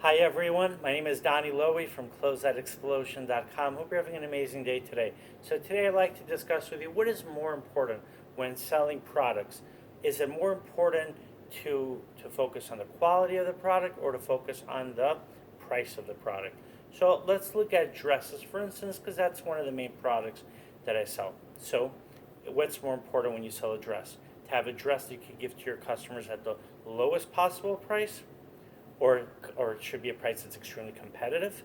Hi everyone, my name is Donnie Lowy from Closeoutexplosion.com. Hope you're having an amazing day today. So today I'd like to discuss with you what is more important when selling products. Is it more important to focus on the quality of the product or to focus on the price of the product? So let's look at dresses for instance, because that's one of the main products that I sell. So what's more important when you sell a dress? To have a dress that you can give to your customers at the lowest possible price, or it should be a price that's extremely competitive,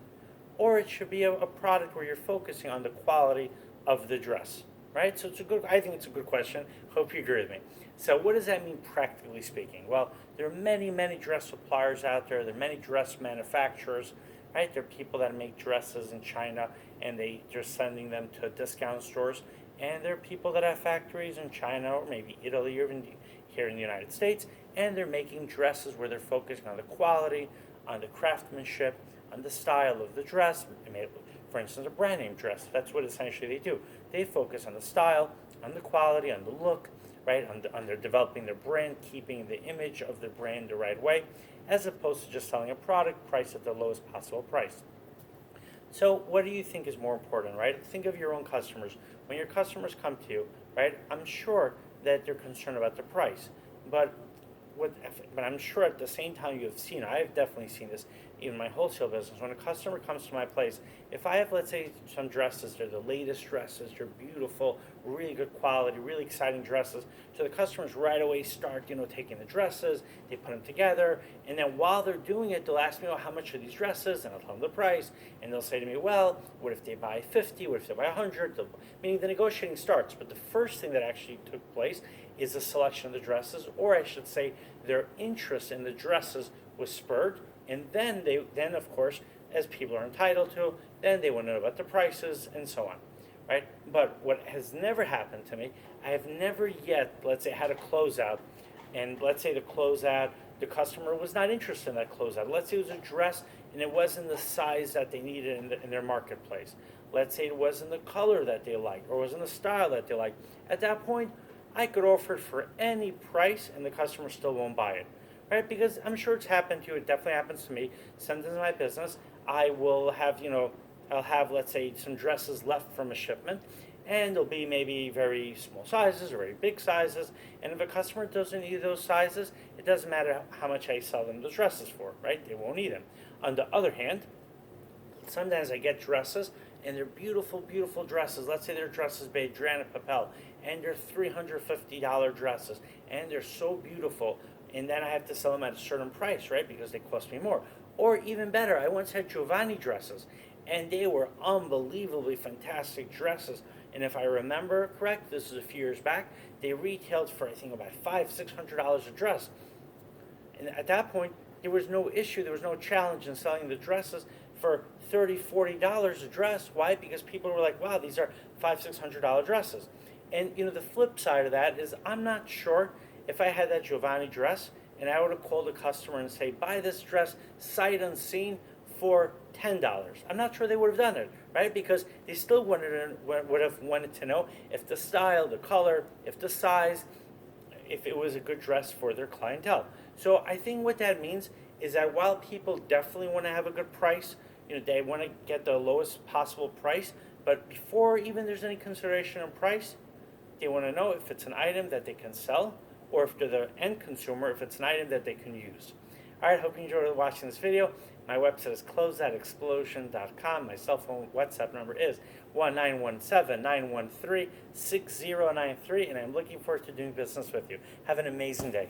or it should be a product where you're focusing on the quality of the dress, right? So I think it's a good question. Hope you agree with me. So what does that mean practically speaking? Well, there are many dress suppliers out there. There are many dress manufacturers, right? There are people that make dresses in China and they're sending them to discount stores. And there are people that have factories in China or maybe Italy or even here in the United States, and they're making dresses where they're focusing on the quality, on the craftsmanship, on the style of the dress. For instance, a brand name dress. That's what essentially they do. They focus on the style, on the quality, on the look, right? On their developing their brand, keeping the image of the brand the right way, as opposed to just selling a product priced at the lowest possible price. So what do you think is more important, right? Think of your own customers. When your customers come to you, right, I'm sure that they're concerned about the price. But but I'm sure at the same time you have seen, I've definitely seen this in my wholesale business. When a customer comes to my place, if I have, let's say, some dresses, they're the latest dresses, they're beautiful, really good quality, really exciting dresses. So the customers right away start, taking the dresses, they put them together, and then while they're doing it, they'll ask me, oh, how much are these dresses? And I'll tell them the price, and they'll say to me, well, what if they buy 50? What if they buy 100? Meaning the negotiating starts. But the first thing that actually took place is the selection of the dresses, or I should say their interest in the dresses was spurred, and then of course, as people are entitled to, then they want to know about the prices and so on, right? But what has never happened to me, I have never yet, let's say, had a closeout, and let's say the customer was not interested in that closeout. Let's say it was a dress and it wasn't the size that they needed in their marketplace. Let's say it wasn't the color that they liked, or wasn't the style that they liked. At that point, I could offer it for any price and the customer still won't buy it, right? Because I'm sure it's happened to you. It definitely happens to me. Sometimes in my business, I will have, I'll have, let's say, some dresses left from a shipment, and they'll be maybe very small sizes or very big sizes. And if a customer doesn't need those sizes, it doesn't matter how much I sell them those dresses for, right? They won't need them. On the other hand, sometimes I get dresses and they're beautiful dresses. Let's say they're dresses by Adriana Papel, and they're $350 dresses, and they're so beautiful, and then I have to sell them at a certain price, right? Because they cost me more. Or even better, I once had Giovanni dresses, and they were unbelievably fantastic dresses. And if I remember correct, this is a few years back, they retailed for I think about $600 a dress. And at that point, there was no issue, there was no challenge in selling the dresses for $30, $40 a dress. Why? Because people were like, wow, these are $500, $600 dresses. And the flip side of that is I'm not sure if I had that Giovanni dress and I would have called a customer and say, buy this dress sight unseen for $10. I'm not sure they would have done it, right? Because they still would have wanted to know if the style, the color, if the size, if it was a good dress for their clientele. So I think what that means is that while people definitely want to have a good price, they want to get the lowest possible price, but before even there's any consideration on price, they want to know if it's an item that they can sell, or if to the end consumer, if it's an item that they can use. All right, hope you enjoyed watching this video. My website is closeoutexplosion.com. My cell phone WhatsApp number is 1-917-913-6093, and I'm looking forward to doing business with you. Have an amazing day.